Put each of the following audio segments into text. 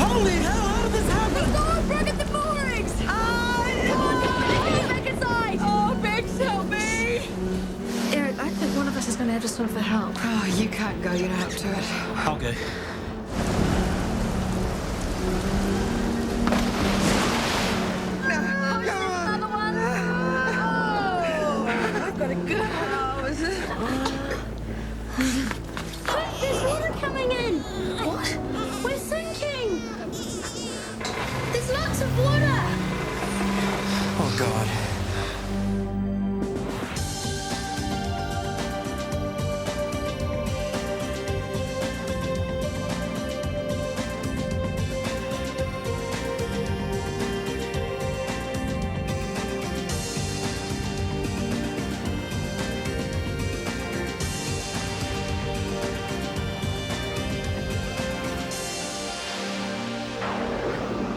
Holy hell, how did this happen? Someone broke at the moorings! Come on, get back inside! Oh, Bex, help me! Eric, I think one of us is going to have to swim for help. Oh, you can't go. You don't have to it. I'll go. Another one! Oh, I've got a good house. Look, there's water coming in! What? We're sinking! There's lots of water! Oh, God.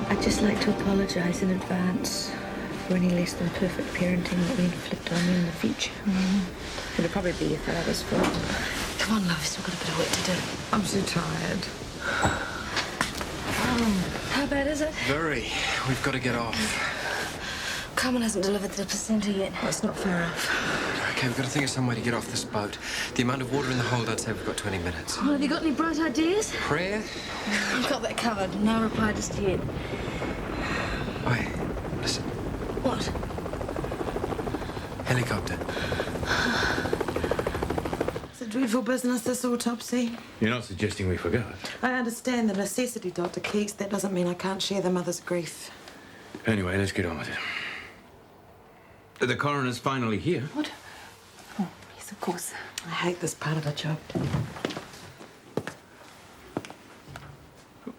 I'd just like to apologise in advance for any less than perfect parenting that we inflict on you in the future. It'll probably be your father's fault. Come on, love, we've still got a bit of work to do. I'm so tired. How bad is it? Very. We've got to get off. Carmen hasn't delivered the placenta yet. That's not fair enough. Okay, we've got to think of some way to get off this boat. The amount of water in the hold, I'd say we've got 20 minutes. Well, have you got any bright ideas? Prayer? I've got that covered. No reply just yet. Wait, listen. What? Helicopter. It's a dreadful business, this autopsy. You're not suggesting we forgot? I understand the necessity, Dr. Keeks. That doesn't mean I can't share the mother's grief. Anyway, let's get on with it. The coroner's finally here. What? Oh, yes, of course. I hate this part of the job.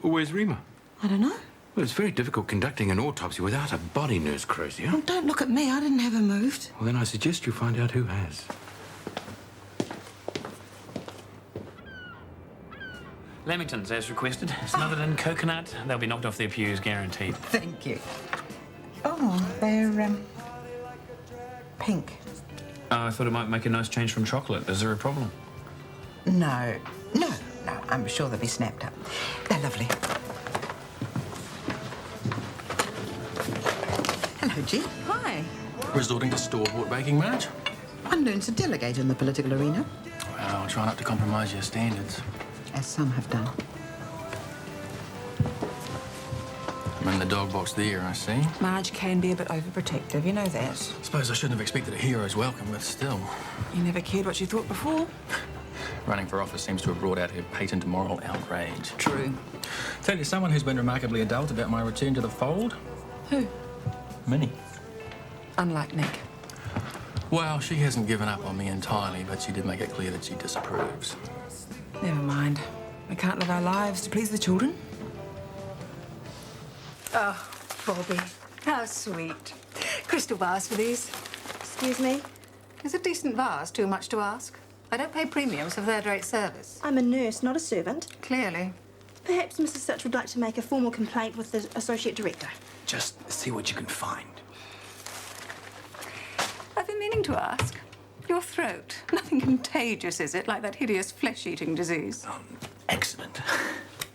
Where's Rima? I don't know. Well, it's very difficult conducting an autopsy without a body nurse, Crozier. Well, don't look at me. I didn't have her moved. Well, then I suggest you find out who has. Lamingtons, as requested. Smothered in coconut. They'll be knocked off their pews, guaranteed. Thank you. Oh, they're, pink. Oh, I thought it might make a nice change from chocolate. Is there a problem? No. I'm sure they'll be snapped up. They're lovely. Hello, Jim. Hi. Resorting to store-bought baking, Marj? One learns to delegate in the political arena, Well, try not to compromise your standards. as some have done. I'm in the dog box there, I see. Marj can be a bit overprotective, you know that. Suppose I shouldn't have expected a hero's welcome, but still. You never cared what you thought before. Running for office seems to have brought out her patent moral outrage. True. Tell you someone who's been remarkably adult about my return to the fold? Who? Minnie. Unlike Nick. Well, she hasn't given up on me entirely, but she did make it clear that she disapproves. Never mind. We can't live our lives to please the children. Oh, Bobby. How sweet. Crystal vase for these. Excuse me? Is a decent vase too much to ask? I don't pay premiums for third-rate service. I'm a nurse, not a servant. Clearly. Perhaps Mrs. Sitch would like to make a formal complaint with the Associate Director. Just see what you can find. I've been meaning to ask. Your throat. Nothing contagious, is it? Like that hideous flesh-eating disease? Excellent.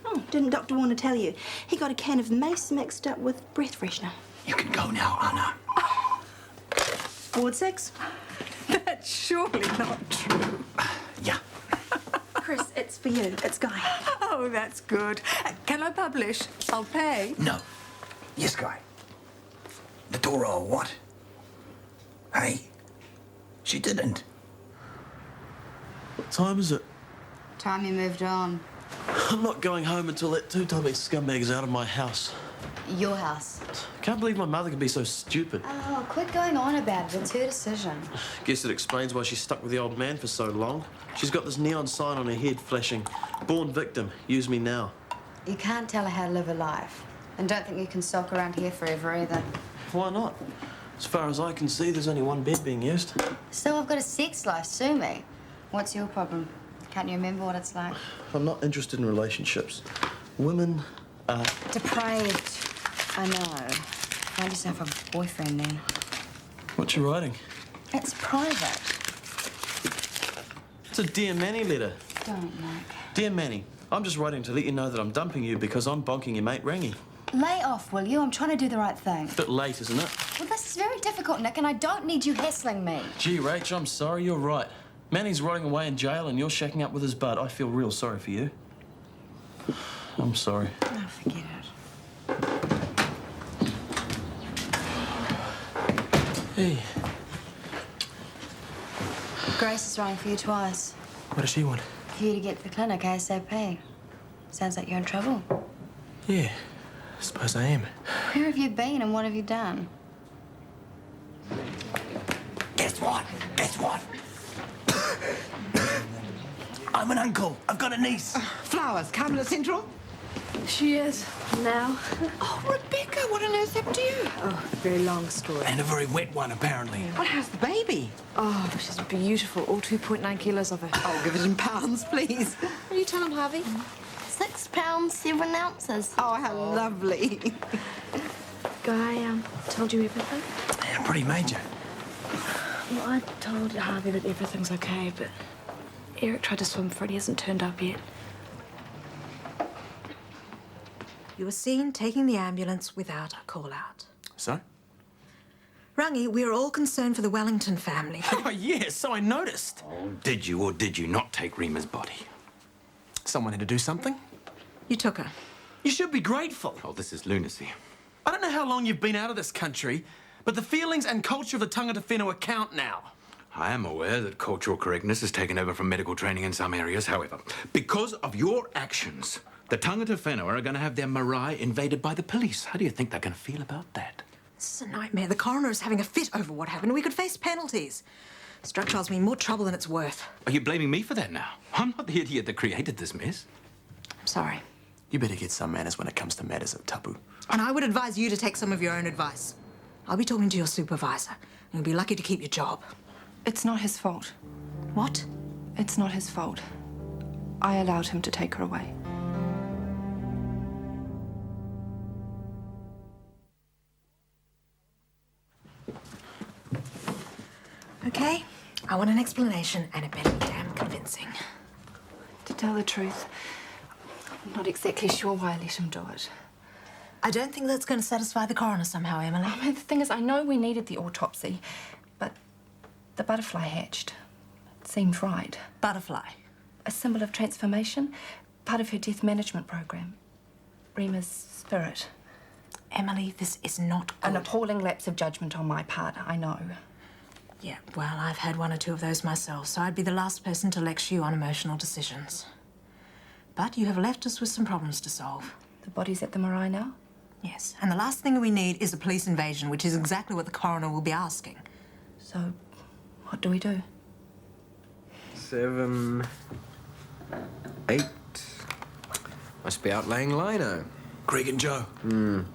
Oh, didn't Dr. Warner tell you? He got a can of mace mixed up with breath freshener. You can go now, Anna. Ward 6? That's surely not true. Yeah. Chris, it's for you. It's Guy. Oh, that's good. Can I publish? I'll pay. No. Yes, Guy. The Torah or what? Hey, she didn't. What time is it? Time you moved on. I'm not going home until that two-timing scumbag's out of my house. Your house. Can't believe my mother could be so stupid. Oh, quit going on about it. It's her decision. Guess it explains why she's stuck with the old man for so long. She's got this neon sign on her head flashing, "Born victim, use me now." You can't tell her how to live her life. And don't think you can sulk around here forever either. Why not? As far as I can see, there's only one bed being used. Still, I've got a sex life. Sue me. What's your problem? Can't you remember what it's like? I'm not interested in relationships. Women are... Depraved. I know. Find yourself a boyfriend then. What you writing? It's private. It's a Dear Manny letter. Don't, Nick. Dear Manny, I'm just writing to let you know that I'm dumping you because I'm bonking your mate Rangi. Lay off, will you? I'm trying to do the right thing. Bit late, isn't it? Well, this is very difficult, Nick, and I don't need you hassling me. Gee, Rach, I'm sorry, you're right. Manny's rotting away in jail and you're shacking up with his bud. I feel real sorry for you. I'm sorry. Oh, forget it. Hey. Grace is writing for you twice. What does she want? For you to get to the clinic ASAP. Sounds like you're in trouble. Yeah, I suppose I am. Where have you been and what have you done? Guess what? Guess what? I'm an uncle. I've got a niece. Flowers, Carmela Central? She is, now. Oh, Rebecca, what on earth happened to you? Oh, a very long story. And a very wet one, apparently. What, how's the baby? Oh, she's beautiful. All 2.9 kilos of her. I'll give it in pounds, please. Will you tell him, Harvey? 6 pounds, 7 ounces. Oh, how lovely. Guy, told you everything? Yeah, pretty major. Well, I told Harvey that everything's okay, but Eric tried to swim for it. He hasn't turned up yet. You were seen taking the ambulance without a call-out. So? Rangi, we're all concerned for the Wellington family. Oh, yes, so I noticed. Oh, did you or did you not take Rima's body? Someone had to do something. You took her. You should be grateful. Oh, this is lunacy. I don't know how long you've been out of this country, but the feelings and culture of the tangata whenua count now. I am aware that cultural correctness has taken over from medical training in some areas. However, because of your actions, the tangata whenua are going to have their marae invaded by the police. How do you think they're going to feel about that? This is a nightmare. The coroner is having a fit over what happened. We could face penalties. This drug trial's been more trouble than it's worth. Are you blaming me for that now? I'm not the idiot that created this mess. I'm sorry. You better get some manners when it comes to matters of tapu. And I would advise you to take some of your own advice. I'll be talking to your supervisor, and you'll be lucky to keep your job. It's not his fault. What? It's not his fault. I allowed him to take her away. Okay, I want an explanation, and it better be damn convincing. To tell the truth, I'm not exactly sure why I let him do it. I don't think that's going to satisfy the coroner somehow, Emily. I mean, the thing is, I know we needed the autopsy, but the butterfly hatched. It seemed right. Butterfly? A symbol of transformation, part of her death management program. Rima's spirit. Emily, this is not good. An appalling lapse of judgment on my part, I know. Yeah, well, I've had 1 or 2 of those myself, so I'd be the last person to lecture you on emotional decisions. But you have left us with some problems to solve. The body's at the marae now? Yes, and the last thing we need is a police invasion, which is exactly what the coroner will be asking. So, what do we do? 7, 8. Must be outlaying lino. Greg and Joe.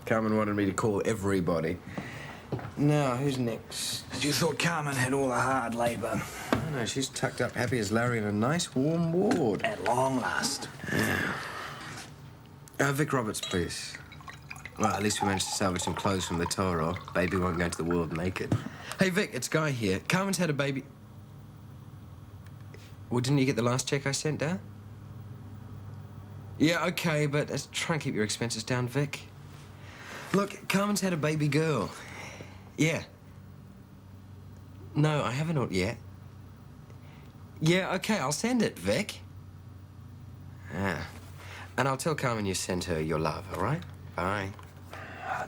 Carmen wanted me to call everybody. Now, who's next? You thought Carmen had all the hard labour. I know, she's tucked up happy as Larry in a nice warm ward. At long last. Yeah. Vic Roberts, please. Well, at least we managed to salvage some clothes from the Toro. Baby won't go into the world naked. Hey, Vic, it's Guy here. Carmen's had a baby. Well, didn't you get the last check I sent down? Yeah, okay, but let's try and keep your expenses down, Vic. Look, Carmen's had a baby girl. Yeah. No, I haven't yet. Yeah, okay, I'll send it, Vic. Yeah. And I'll tell Carmen you sent her your love, all right? Bye.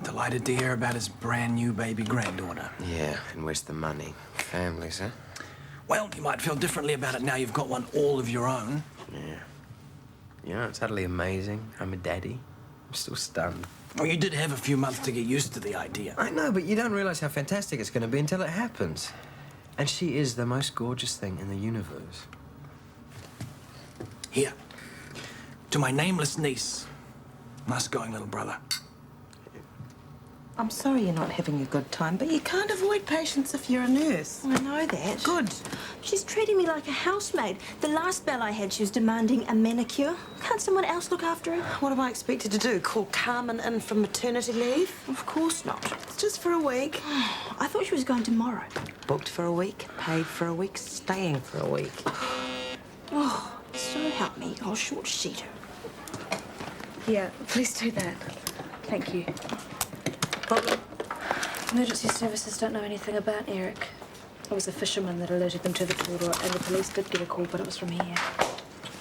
Delighted to hear about his brand new baby granddaughter. Yeah, and where's the money? Families, huh? Well, you might feel differently about it now you've got one all of your own. Yeah. You know, it's utterly amazing. I'm a daddy. I'm still stunned. Well, you did have a few months to get used to the idea. I know, but you don't realize how fantastic it's going to be until it happens. And she is the most gorgeous thing in the universe. Here. To my nameless niece. Nice going, little brother. I'm sorry you're not having a good time, but you can't avoid patients if you're a nurse. I know that. Good. She's treating me like a housemaid. The last spell I had, she was demanding a manicure. Can't someone else look after her? What am I expected to do? Call Carmen in from maternity leave? Of course not. It's just for a week. I thought she was going tomorrow. Booked for a week, paid for a week, staying for a week. Oh, so help me. I'll short sheet her. Yeah, please do that. Thank you. Problem? Emergency services don't know anything about Eric. It was a fisherman that alerted them to the corridor, and the police did get a call, but it was from here.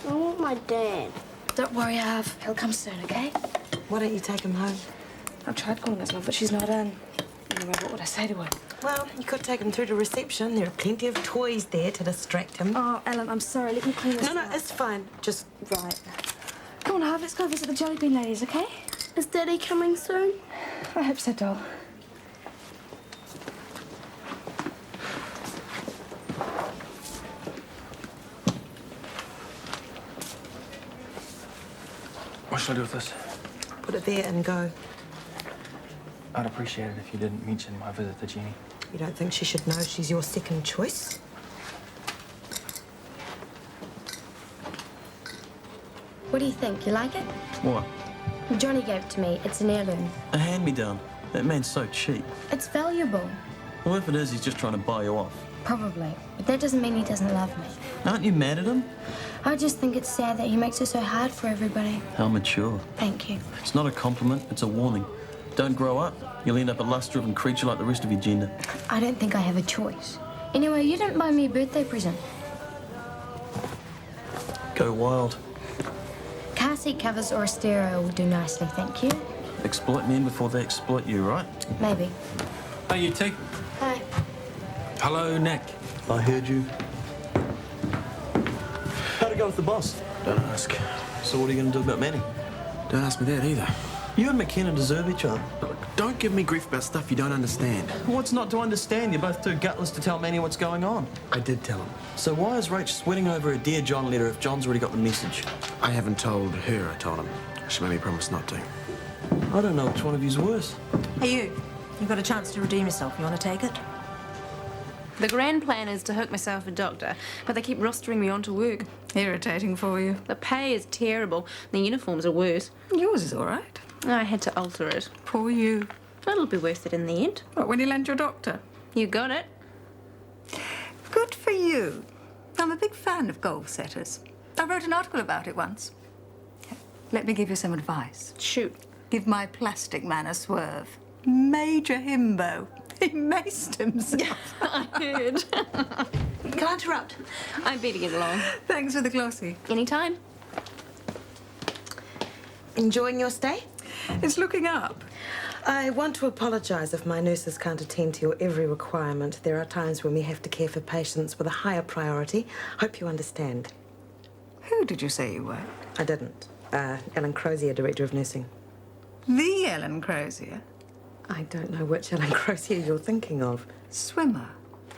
I want my dad. Don't worry, Harv. He'll come soon, okay? Why don't you take him home? I've tried calling his mum, but she's not in. Anyway, what would I say to her? Well, you could take him through to reception. There are plenty of toys there to distract him. Oh, Ellen, I'm sorry. Let me clean this No, up. it's fine. Just... Right. Come on, Harv, let's go visit the Jelly Bean ladies, okay? Is Daddy coming soon? I hope so, doll. What should I do with this? put it there and go. I'd appreciate it if you didn't mention my visit to Jenny. You don't think she should know she's your second choice? What do you think? You like it? What? Johnny gave it to me. It's an heirloom. A hand-me-down. That man's so cheap. It's valuable. Well, if it is, he's just trying to buy you off. Probably. But that doesn't mean he doesn't love me. Aren't you mad at him? I just think it's sad that he makes it so hard for everybody. How mature. Thank you. It's not a compliment, it's a warning. Don't grow up. You'll end up a lust-driven creature like the rest of your gender. I don't think I have a choice. Anyway, you didn't buy me a birthday present. Go wild. Car seat covers or a stereo will do nicely, thank you. Exploit men before they exploit you, right? Maybe. Hey, you two. Hi. Hello, Nick. I heard you. How'd it go with the boss? Don't ask. So what are you going to do about Manny? Don't ask me that either. You and McKenna deserve each other. Look, don't give me grief about stuff you don't understand. What's not to understand? You're both too gutless to tell Manny what's going on. I did tell him. So why is Rach sweating over a Dear John letter if John's already got the message? I haven't told her I told him. She made me promise not to. I don't know which one of you's worse. Hey, you got a chance to redeem yourself. You want to take it? The grand plan is to hook myself a doctor, but they keep rostering me onto work. Irritating for you. The pay is terrible. The uniforms are worse. Yours is all right. I had to alter it. Poor you. But it'll be worth it in the end. What, when you land your doctor? You got it. Good for you. I'm a big fan of goal setters. I wrote an article about it once. Let me give you some advice. Shoot. Give my plastic man a swerve. Major himbo. He maced himself. I heard. Can I interrupt? I better get along. Thanks for the glossy. Anytime. Enjoying your stay? It's looking up. I want to apologise if my nurses can't attend to your every requirement. There are times when we have to care for patients with a higher priority. Hope you understand. Who did you say you were? I didn't. Ellen Crozier, Director of Nursing. The Ellen Crozier? I don't know which Ellen Crozier you're thinking of. Swimmer.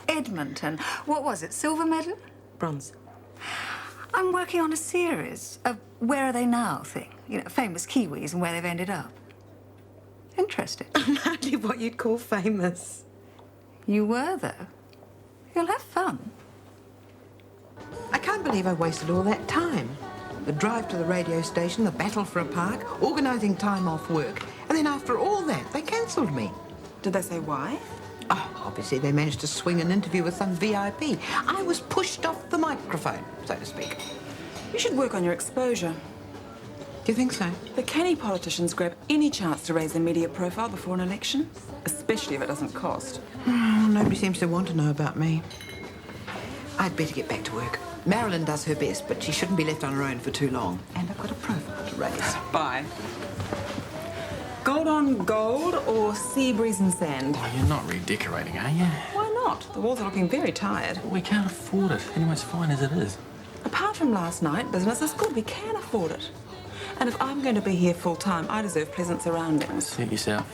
Edmonton. What was it, silver medal? Bronze. I'm working on a series, a Where Are They Now thing. You know, famous Kiwis and where they've ended up. Interested? I'm hardly what you'd call famous. You were, though. You'll have fun. I can't believe I wasted all that time. The drive to the radio station, the battle for a park, organising time off work, and then after all that, they cancelled me. Did they say why? Oh, obviously they managed to swing an interview with some VIP. I was pushed off the microphone, so to speak. You should work on your exposure. Do you think so? The canny politicians grab any chance to raise their media profile before an election, especially if it doesn't cost. Oh, nobody seems to want to know about me. I'd better get back to work. Marilyn does her best, but she shouldn't be left on her own for too long. And I've got a profile to raise. Bye. Gold on gold or sea breeze and sand? Oh, you're not redecorating, are you? Why not? The walls are looking very tired. We can't afford it. Anyway's fine as it is. Apart from last night, business is good. We can afford it. And if I'm going to be here full time, I deserve pleasant surroundings. Suit yourself.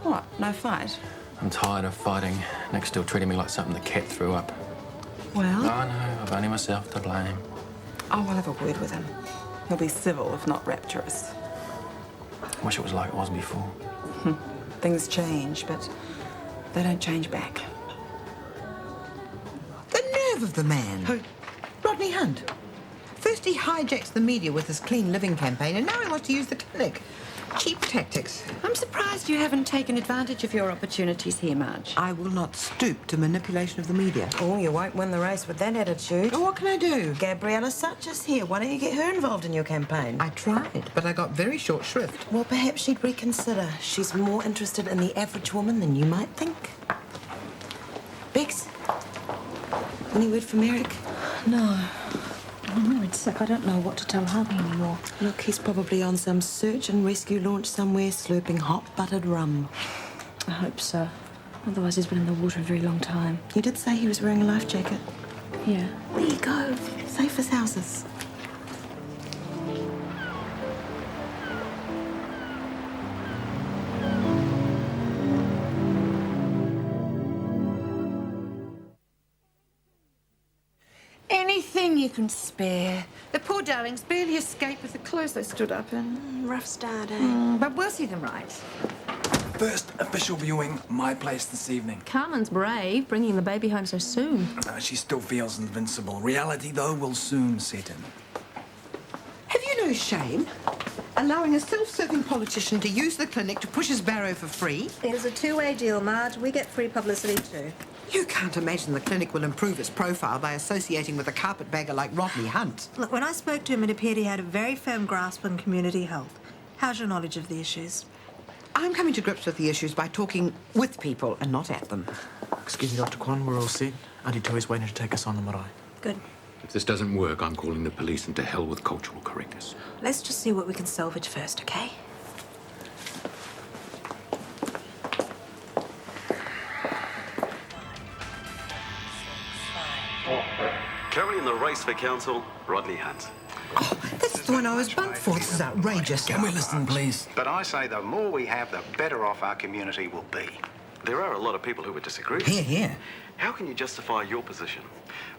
What? No fight? I'm tired of fighting. Nick's still treating me like something the cat threw up. Well? I know. I've only myself to blame. Oh, I'll have a word with him. He'll be civil, if not rapturous. Wish it was like it was before. Things change, but they don't change back. The nerve of the man. Who? Rodney Hunt. First First he hijacks the media with his clean living campaign, and now he wants to use the clinic. Cheap tactics. I'm surprised you haven't taken advantage of your opportunities here, Marj. I will not stoop to manipulation of the media. Oh, you won't win the race with that attitude. Oh, what can I do? Gabriella Such is here. Why don't you get her involved in your campaign? I tried, but I got very short shrift. Well, perhaps she'd reconsider. She's more interested in the average woman than you might think. Bex, any word from Eric? No. I'm worried sick. I don't know what to tell Harvey anymore. Look, he's probably on some search and rescue launch somewhere, slurping hot buttered rum. I hope so. Otherwise, he's been in the water a very long time. You did say he was wearing a life jacket. Yeah. There you go. Safe as houses. Anything you can spare. The poor darlings barely escaped with the clothes they stood up in. Rough start, eh? But we'll see them right. First official viewing, my place this evening. Carmen's brave, bringing the baby home so soon. She still feels invincible. Reality, though, will soon set in. Have you no shame? Allowing a self-serving politician to use the clinic to push his barrow for free? It is a two-way deal, Marj. We get free publicity too. You can't imagine the clinic will improve its profile by associating with a carpetbagger like Rodney Hunt. Look, when I spoke to him, it appeared he had a very firm grasp on community health. How's your knowledge of the issues? I'm coming to grips with the issues by talking with people and not at them. Excuse me, Dr. Kwan, we're all set. Auntie Toi's waiting to take us on the marae. Good. If this doesn't work, I'm calling the police, and to hell with cultural correctness. Let's just see what we can salvage first, okay? Currently in the race for council, Rodney Hunt. That's the one I was bugged for. This is outrageous. Can we listen, please? But I say the more we have, the better off our community will be. There are a lot of people who would disagree. Hear, hear. How can you justify your position?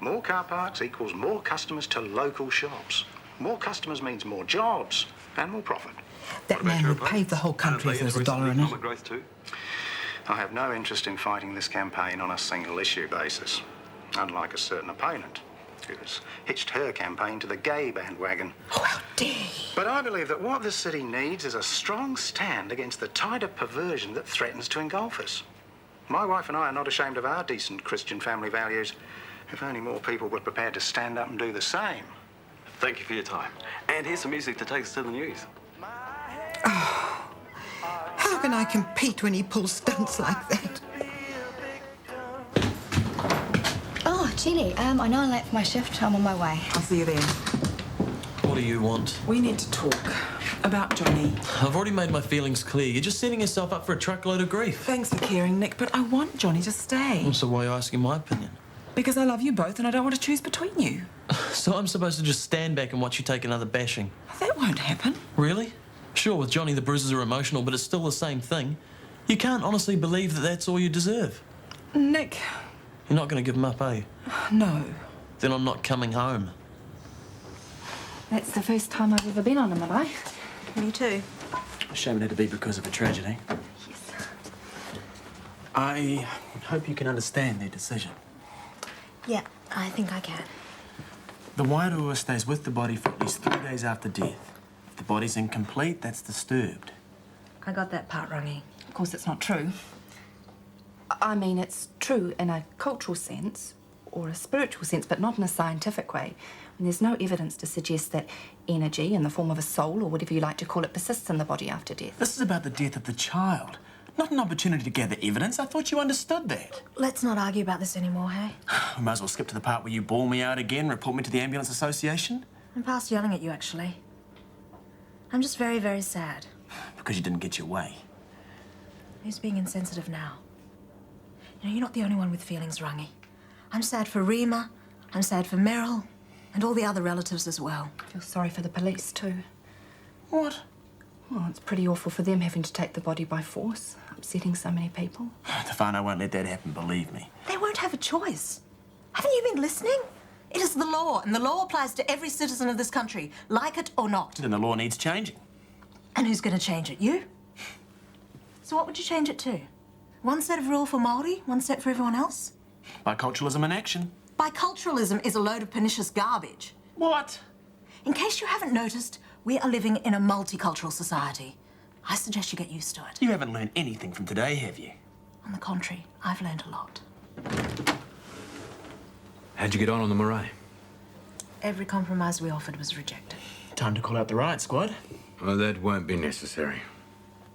More car parks equals more customers to local shops. More customers means more jobs and more profit. That man would pave the whole country if there was a dollar in it. Growth too? I have no interest in fighting this campaign on a single issue basis, unlike a certain opponent who's hitched her campaign to the gay bandwagon. Oh, how dare he! But I believe that what this city needs is a strong stand against the tide of perversion that threatens to engulf us. My wife and I are not ashamed of our decent Christian family values. If only more people were prepared to stand up and do the same. Thank you for your time. And here's some music to take us to the news. Oh, how can I compete when he pulls stunts like that? Oh, Jenny, I know I'm late for my shift. I'm on my way. I'll see you then. What do you want? We need to talk about Johnny. I've already made my feelings clear. You're just setting yourself up for a truckload of grief. Thanks for caring, Nick, but I want Johnny to stay. So why are you asking my opinion? Because I love you both and I don't want to choose between you. So I'm supposed to just stand back and watch you take another bashing? That won't happen. Really? Sure, with Johnny the bruises are emotional, but it's still the same thing. You can't honestly believe that that's all you deserve. Nick. You're not going to give him up, are you? No. Then I'm not coming home. That's the first time I've ever been on a marae. Me too. Shame it had to be because of a tragedy. Yes. I hope you can understand their decision. Yeah, I think I can. The Wairua stays with the body for at least 3 days after death. If the body's incomplete, that's disturbed. I got that part wrong. Of course, it's not true. I mean, it's true in a cultural sense or a spiritual sense, but not in a scientific way. And there's no evidence to suggest that energy in the form of a soul, or whatever you like to call it, persists in the body after death. This is about the death of the child, not an opportunity to gather evidence. I thought you understood that. Let's not argue about this anymore, hey? We might as well skip to the part where you bawl me out again, report me to the Ambulance Association. I'm past yelling at you, actually. I'm just very, very sad. Because you didn't get your way. Who's being insensitive now? You know, you're not the only one with feelings, Rangi. I'm sad for Rima, I'm sad for Meryl, and all the other relatives as well. I feel sorry for the police, too. What? Well, it's pretty awful for them having to take the body by force, upsetting so many people. The whānau won't let that happen, believe me. They won't have a choice. Haven't you been listening? It is the law, and the law applies to every citizen of this country, like it or not. Then the law needs changing. And who's going to change it? You? So what would you change it to? One set of rule for Māori, one set for everyone else? Biculturalism in action. Biculturalism is a load of pernicious garbage. What? In case you haven't noticed, we are living in a multicultural society. I suggest you get used to it. You haven't learned anything from today, have you? On the contrary, I've learned a lot. How'd you get on the Marae? Every compromise we offered was rejected. Time to call out the riot squad. Oh, that won't be necessary.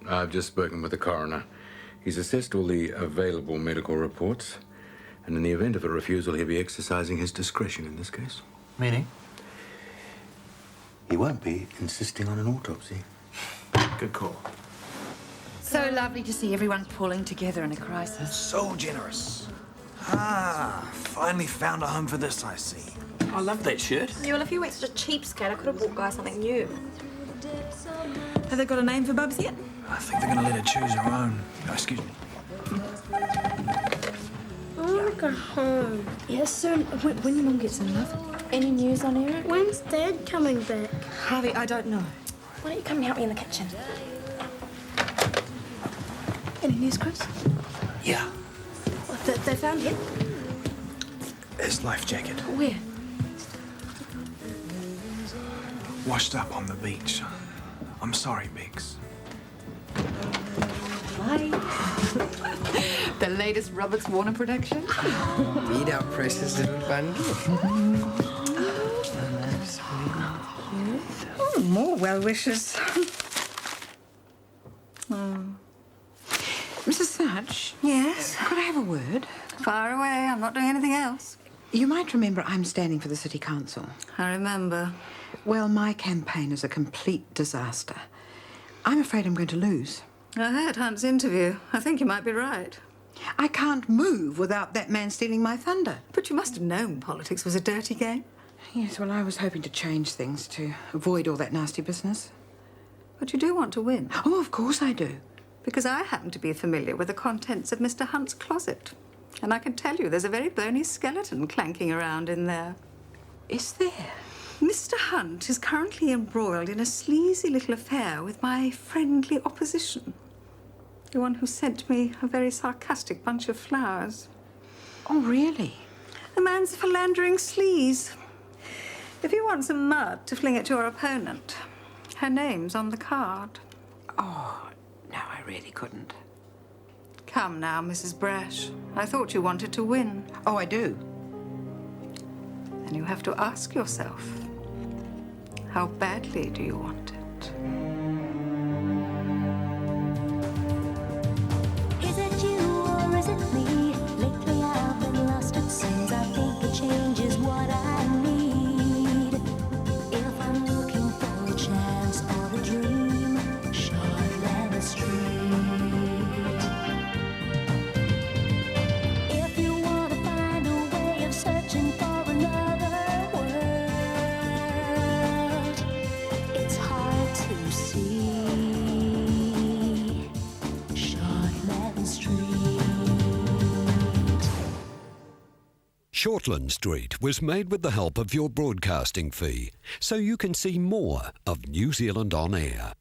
I've just spoken with the coroner. He's assessed all the available medical reports, and in the event of a refusal, he'll be exercising his discretion in this case. Meaning? He won't be insisting on an autopsy. Good call. So lovely to see everyone pulling together in a crisis. So generous. Ah, finally found a home for this, I see. I love that shirt. Yeah, well, if you weren't such a cheapskate, I could have bought Guy something new. Have they got a name for Bubs yet? I think they're going to let her choose her own. Oh, excuse me. I want to go home. Yeah, soon. When your mum gets in, love. Any news on Eric? When's Dad coming back? Harvey, I don't know. Why don't you come and help me in the kitchen? Any news, Chris? Yeah. What, they found him? His life jacket. Where? Washed up on the beach. I'm sorry, Biggs. Hi. The latest Roberts Warner production. Read our precious little bundle. More well wishes. Mrs. Such? Yes? Could I have a word? Far away. I'm not doing anything else. You might remember I'm standing for the City Council. I remember. Well, my campaign is a complete disaster. I'm afraid I'm going to lose. I heard Hunt's interview. I think you might be right. I can't move without that man stealing my thunder. But you must have known politics was a dirty game. Yes, well, I was hoping to change things to avoid all that nasty business. But you do want to win. Oh, of course I do. Because I happen to be familiar with the contents of Mr. Hunt's closet. And I can tell you there's a very bony skeleton clanking around in there. Is there? Mr. Hunt is currently embroiled in a sleazy little affair with my friendly opposition. The one who sent me a very sarcastic bunch of flowers. Oh, really? The man's a philandering sleaze. If you want some mud to fling at your opponent, her name's on the card. Oh, no, I really couldn't. Come now, Mrs. Brash. I thought you wanted to win. Oh, I do. Then you have to ask yourself, how badly do you want it? Is it you or is it me? Lately I've been lost at sea. I think a change is what I need. If I'm looking for a chance or a dream, Shortland Street. If you want to find a way of searching for another world, it's hard to see. Shortland Street. Shortland Street was made with the help of your broadcasting fee, so you can see more of New Zealand on air.